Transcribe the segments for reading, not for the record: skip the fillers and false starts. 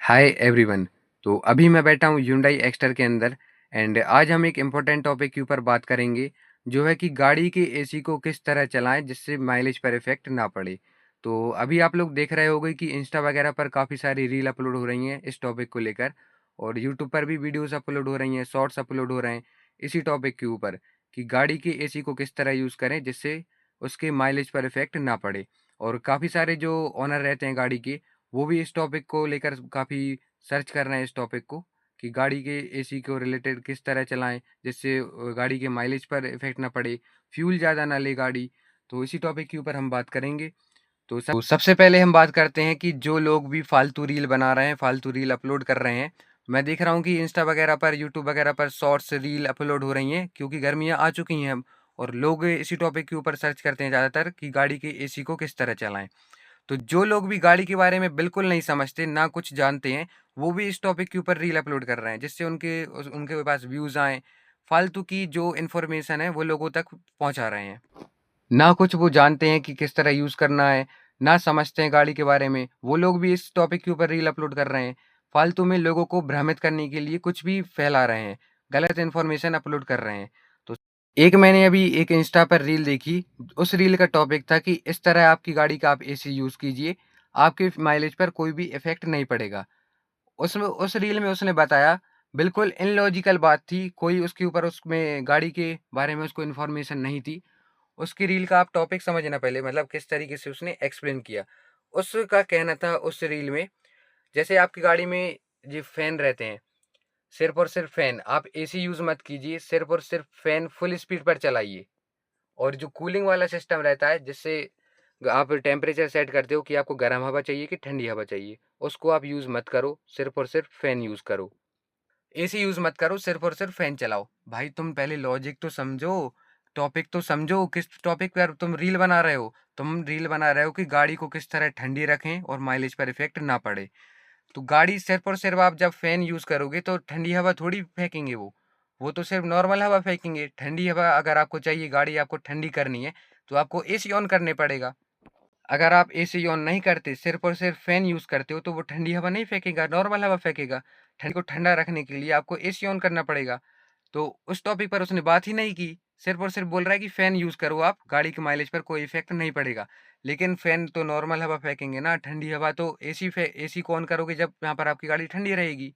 Hi everyone. तो अभी मैं बैठा हूँ Hyundai एक्स्टर के अंदर एंड आज हम एक इम्पोर्टेंट टॉपिक के ऊपर बात करेंगे जो है कि गाड़ी के एसी को किस तरह चलाएं जिससे माइलेज पर इफेक्ट ना पड़े। तो अभी आप लोग देख रहे होंगे कि इंस्टा वगैरह पर काफ़ी सारी रील अपलोड हो रही हैं इस टॉपिक को लेकर, और यूट्यूब पर भी वीडियोस अपलोड हो रही हैं, शॉर्ट्स अपलोड हो रहे हैं इसी टॉपिक के ऊपर कि गाड़ी के एसी को किस तरह यूज़ करें जिससे उसके माइलेज पर इफेक्ट ना पड़े। और काफ़ी सारे जो ओनर रहते हैं गाड़ी के, वो भी इस टॉपिक को लेकर काफ़ी सर्च कर रहे हैं इस टॉपिक को कि गाड़ी के एसी को रिलेटेड किस तरह चलाएं जिससे गाड़ी के माइलेज पर इफेक्ट ना पड़े, फ्यूल ज़्यादा ना ले गाड़ी। तो इसी टॉपिक के ऊपर हम बात करेंगे। तो सबसे पहले हम बात करते हैं कि जो लोग भी फालतू रील बना रहे हैं, फालतू रील अपलोड कर रहे हैं। मैं देख रहा हूँ कि इंस्टा वगैरह पर, यूट्यूब वगैरह पर शॉर्ट्स रील अपलोड हो रही हैं क्योंकि गर्मियाँ आ चुकी हैं अब, और लोग इसी टॉपिक के ऊपर सर्च करते हैं ज़्यादातर कि गाड़ी के एसी को किस तरह चलाएं। तो जो लोग भी गाड़ी के बारे में बिल्कुल नहीं समझते, ना कुछ जानते हैं, वो भी इस टॉपिक के ऊपर रील अपलोड कर रहे हैं जिससे उनके पास व्यूज़ आएँ। फालतू की जो इन्फॉर्मेशन है वो लोगों तक पहुँचा रहे हैं। ना कुछ वो जानते हैं कि किस तरह यूज़ करना है, ना समझते हैं गाड़ी के बारे में, वो लोग भी इस टॉपिक के ऊपर रील अपलोड कर रहे हैं। फालतू में लोगों को भ्रमित करने के लिए कुछ भी फैला रहे हैं, गलत इन्फॉर्मेशन अपलोड कर रहे हैं। तो एक मैंने अभी एक इंस्टा पर रील देखी, उस रील का टॉपिक था कि इस तरह आपकी गाड़ी का आप एसी यूज़ कीजिए, आपके माइलेज पर कोई भी इफ़ेक्ट नहीं पड़ेगा। उसमें उस रील में उसने बताया, बिल्कुल इलॉजिकल बात थी, कोई उसके ऊपर उसमें गाड़ी के बारे में उसको इन्फॉर्मेशन नहीं थी। उसकी रील का आप टॉपिक समझना पहले, मतलब किस तरीके से उसने एक्सप्लेन किया। उसका कहना था उस रील में, जैसे आपकी गाड़ी में ये फैन रहते हैं, सिर्फ और सिर्फ फैन, आप एसी यूज मत कीजिए, सिर्फ और सिर्फ फैन फुल स्पीड पर चलाइए। और जो कूलिंग वाला सिस्टम रहता है जिससे आप टेम्परेचर सेट करते हो कि आपको गर्म हवा चाहिए कि ठंडी हवा चाहिए, उसको आप यूज मत करो, सिर्फ और सिर्फ फैन यूज करो। एसी यूज मत करो, सिर्फ और सिर्फ फैन चलाओ। भाई तुम पहले लॉजिक तो समझो, टॉपिक तो समझो, किस टॉपिक पर तुम रील बना रहे हो। तुम रील बना रहे हो कि गाड़ी को किस तरह ठंडी रखें और माइलेज पर इफेक्ट ना पड़े। तो गाड़ी सिर्फ और सिर्फ आप जब फैन यूज करोगे तो ठंडी हवा थोड़ी फेंकेंगे वो तो सिर्फ नॉर्मल हवा फेंकेंगे। ठंडी हवा अगर आपको चाहिए, गाड़ी आपको ठंडी करनी है, तो आपको एसी ऑन करने पड़ेगा। अगर आप एसी ऑन नहीं करते, सिर्फ और सिर्फ फैन यूज करते हो, तो वो ठंडी हवा नहीं फेंकेगा, नॉर्मल हवा फेंकेगा। ठंडी को ठंडा रखने के लिए आपको एसी ऑन करना पड़ेगा। तो उस टॉपिक पर उसने बात ही नहीं की, सिर्फ और सिर्फ बोल रहा है कि फैन यूज करो आप, गाड़ी के माइलेज पर कोई इफेक्ट नहीं पड़ेगा। लेकिन फैन तो नॉर्मल हवा फेंकेंगे ना, ठंडी हवा तो एसी को ऑन करोगे जब यहाँ पर आपकी गाड़ी ठंडी रहेगी।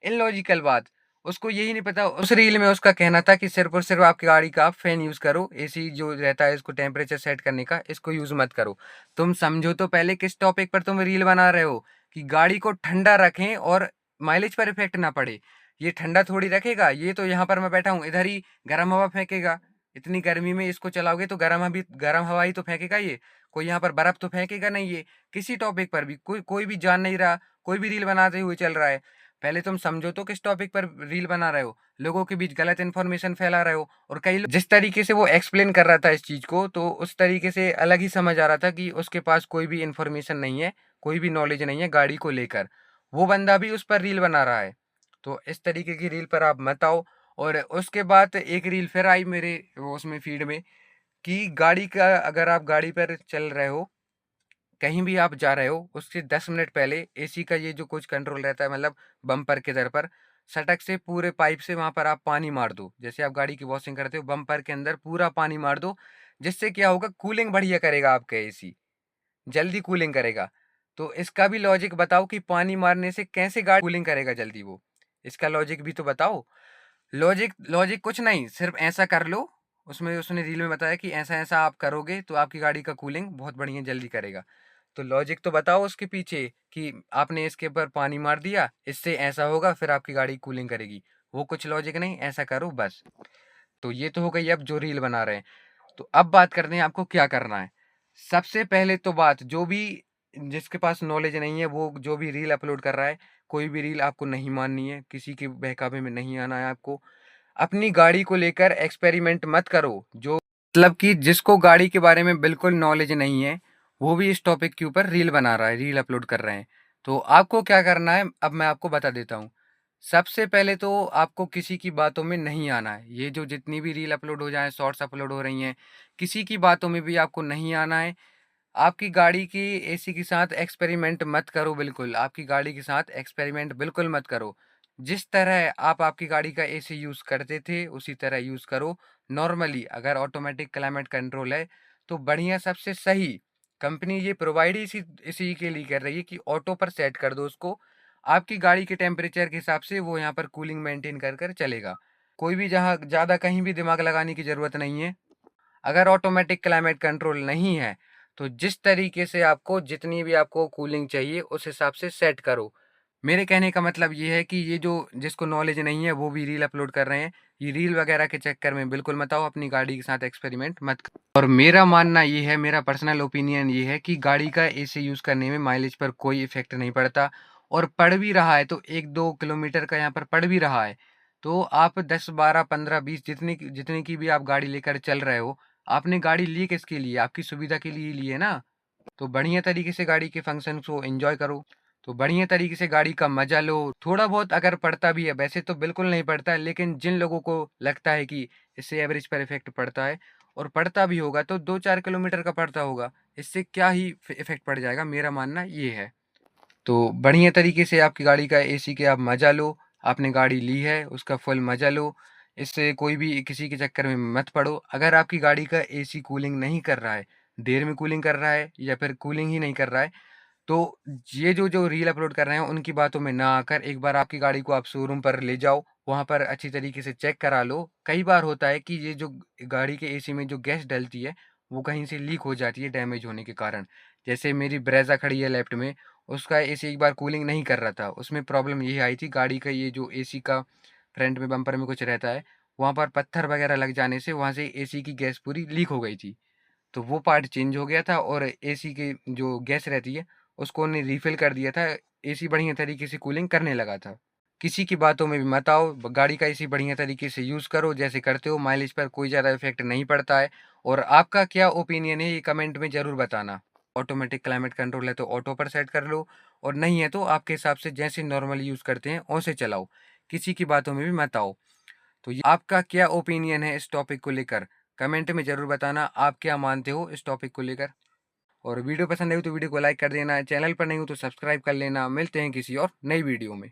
इलॉजिकल बात। उसको यही नहीं पता, उस रील में उसका कहना था कि सिर्फ और सिर्फ आपकी गाड़ी का आप फैन यूज करो, एसी जो रहता है इसको टेम्परेचर सेट करने का, इसको यूज मत करो। तुम समझो तो पहले किस टॉपिक पर तुम रील बना रहे हो कि गाड़ी को ठंडा रखें और माइलेज पर इफेक्ट ना पड़े। ये ठंडा थोड़ी रखेगा, ये तो यहाँ पर मैं बैठा हूँ इधर ही गर्म हवा फेंकेगा। इतनी गर्मी में इसको चलाओगे तो गर्म हवा ही तो फेंकेगा ये। कोई यहाँ पर बर्फ तो फेंकेगा नहीं ये। किसी टॉपिक पर भी कोई कोई भी जान नहीं रहा, कोई भी रील बनाते हुए चल रहा है। पहले तुम समझो तो किस टॉपिक पर रील बना रहे हो, लोगों के बीच गलत इन्फॉर्मेशन फैला रहे हो। और कई लोग, जिस तरीके से वो एक्सप्लेन कर रहा था इस चीज को, तो उस तरीके से अलग ही समझ आ रहा था कि उसके पास कोई भी इन्फॉर्मेशन नहीं है, कोई भी नॉलेज नहीं है गाड़ी को लेकर। वो बंदा भी उस पर रील बना रहा है। तो इस तरीके की रील पर आप मत आओ। और उसके बाद एक रील फिर आई मेरे वो उसमें फीड में कि गाड़ी का, अगर आप गाड़ी पर चल रहे हो, कहीं भी आप जा रहे हो, उससे 10 मिनट पहले एसी का ये जो कुछ कंट्रोल रहता है, मतलब बम्पर के दर पर सटक से पूरे पाइप से वहां पर आप पानी मार दो। जैसे आप गाड़ी की वॉशिंग करते हो, बम्पर के अंदर पूरा पानी मार दो। जिससे क्या होगा, कूलिंग बढ़िया करेगा आपका एसी, जल्दी कूलिंग करेगा। तो इसका भी लॉजिक बताओ कि पानी मारने से कैसे गाड़ी कूलिंग करेगा जल्दी वो। इसका लॉजिक भी तो बताओ। लॉजिक लॉजिक कुछ नहीं, सिर्फ ऐसा कर लो। उसमें उसने रील में बताया कि ऐसा ऐसा आप करोगे तो आपकी गाड़ी का कूलिंग बहुत बढ़िया जल्दी करेगा। तो लॉजिक तो बताओ उसके पीछे कि आपने इसके ऊपर पानी मार दिया, इससे ऐसा होगा, फिर आपकी गाड़ी कूलिंग करेगी। वो कुछ लॉजिक नहीं, ऐसा करो बस। तो ये तो हो गई अब जो रील बना रहे हैं। तो अब बात करते हैं आपको क्या करना है। सबसे पहले तो बात, जो भी जिसके पास नॉलेज नहीं है, वो जो भी रील अपलोड कर रहा है, कोई भी रील आपको नहीं माननी है, किसी के बहकावे में नहीं आना है आपको। अपनी गाड़ी को लेकर एक्सपेरिमेंट मत करो। जो मतलब कि जिसको गाड़ी के बारे में बिल्कुल नॉलेज नहीं है, वो भी इस टॉपिक के ऊपर रील बना रहा है, रील अपलोड कर रहे हैं। तो आपको क्या करना है, अब मैं आपको बता देता हूँ। सबसे पहले तो आपको किसी की बातों में नहीं आना है। ये जो जितनी भी रील अपलोड हो जाए, शॉर्ट्स अपलोड हो रही हैं, किसी की बातों में भी आपको नहीं आना है। आपकी गाड़ी की एसी के साथ एक्सपेरिमेंट मत करो बिल्कुल, आपकी गाड़ी के साथ एक्सपेरिमेंट बिल्कुल मत करो। जिस तरह आप आपकी गाड़ी का एसी यूज़ करते थे, उसी तरह यूज़ करो। नॉर्मली अगर ऑटोमेटिक क्लाइमेट कंट्रोल है, तो बढ़िया सबसे सही कंपनी ये प्रोवाइड ही इसी इसी के लिए कर रही है कि ऑटो पर सेट कर दो उसको। आपकी गाड़ी के टेम्परेचर के हिसाब से वो यहाँ पर कूलिंग मेंटेन कर चलेगा। कोई भी जहाँ ज़्यादा कहीं भी दिमाग लगाने की ज़रूरत नहीं है। अगर ऑटोमेटिक क्लाइमेट कंट्रोल नहीं है, तो जिस तरीके से आपको जितनी भी आपको कूलिंग चाहिए उस हिसाब से सेट करो। मेरे कहने का मतलब ये है कि ये जो जिसको नॉलेज नहीं है वो भी रील अपलोड कर रहे हैं, ये रील वगैरह के चक्कर में बिल्कुल मत आओ, अपनी गाड़ी के साथ एक्सपेरिमेंट मत करो। और मेरा मानना ये है, मेरा पर्सनल ओपिनियन ये है कि गाड़ी का एसी यूज़ करने में माइलेज पर कोई इफ़ेक्ट नहीं पड़ता, और पड़ भी रहा है तो 1-2 किलोमीटर का यहाँ पर पड़ भी रहा है, तो आप 10, 12, 15, 20 जितने की भी आप गाड़ी लेकर चल रहे हो, आपने गाड़ी ली किसके लिए? आपकी सुविधा के लिए ही ली है ना? तो बढ़िया तरीके से गाड़ी के फंक्शंस को एंजॉय करो। तो बढ़िया तरीके से गाड़ी का मजा लो। थोड़ा बहुत अगर पड़ता भी है, वैसे तो बिल्कुल नहीं पड़ता है, लेकिन जिन लोगों को लगता है कि इससे एवरेज पर इफेक्ट पड़ता है, और पड़ता भी होगा तो 2-4 किलोमीटर का पड़ता होगा, इससे क्या ही इफेक्ट पड़ जाएगा, मेरा मानना ये है। तो बढ़िया तरीके से आपकी गाड़ी का एसी के आप मज़ा लो। आपने गाड़ी ली है, उसका फुल मज़ा लो। इससे कोई भी किसी के चक्कर में मत पड़ो। अगर आपकी गाड़ी का एसी कूलिंग नहीं कर रहा है, देर में कूलिंग कर रहा है या फिर कूलिंग ही नहीं कर रहा है, तो ये जो रील अपलोड कर रहे हैं उनकी बातों में ना आकर एक बार आपकी गाड़ी को आप शोरूम पर ले जाओ, वहाँ पर अच्छी तरीके से चेक करा लो। कई बार होता है कि ये जो गाड़ी के एसी में जो गैस डलती है, वो कहीं से लीक हो जाती है डैमेज होने के कारण। जैसे मेरी ब्रेज़ा खड़ी है लेफ्ट में, उसका एसी एक बार कूलिंग नहीं कर रहा था। उसमें प्रॉब्लम ये आई थी, गाड़ी का ये जो एसी का फ्रंट में बम्पर में कुछ रहता है, वहाँ पर पत्थर वगैरह लग जाने से वहाँ से एसी की गैस पूरी लीक हो गई थी। तो वो पार्ट चेंज हो गया था और एसी की जो गैस रहती है, उसको उन्हें रिफ़िल कर दिया था। एसी बढ़िया तरीके से कूलिंग करने लगा था। किसी की बातों में भी मत आओ, गाड़ी का एसी बढ़िया तरीके से यूज़ करो जैसे करते हो, माइलेज पर कोई ज़्यादा इफ़ेक्ट नहीं पड़ता है। और आपका क्या ओपिनियन है ये कमेंट में ज़रूर बताना। ऑटोमेटिक क्लाइमेट कंट्रोल है तो ऑटो पर सेट कर लो, और नहीं है तो आपके हिसाब से जैसे नॉर्मली यूज़ करते हैं वैसे चलाओ। किसी की बातों में भी मत आओ। तो ये आपका क्या ओपिनियन है इस टॉपिक को लेकर? कमेंट में ज़रूर बताना, आप क्या मानते हो इस टॉपिक को लेकर? और वीडियो पसंद आई हो तो वीडियो को लाइक कर देना, चैनल पर नहीं हो तो सब्सक्राइब कर लेना। मिलते हैं किसी और नई वीडियो में।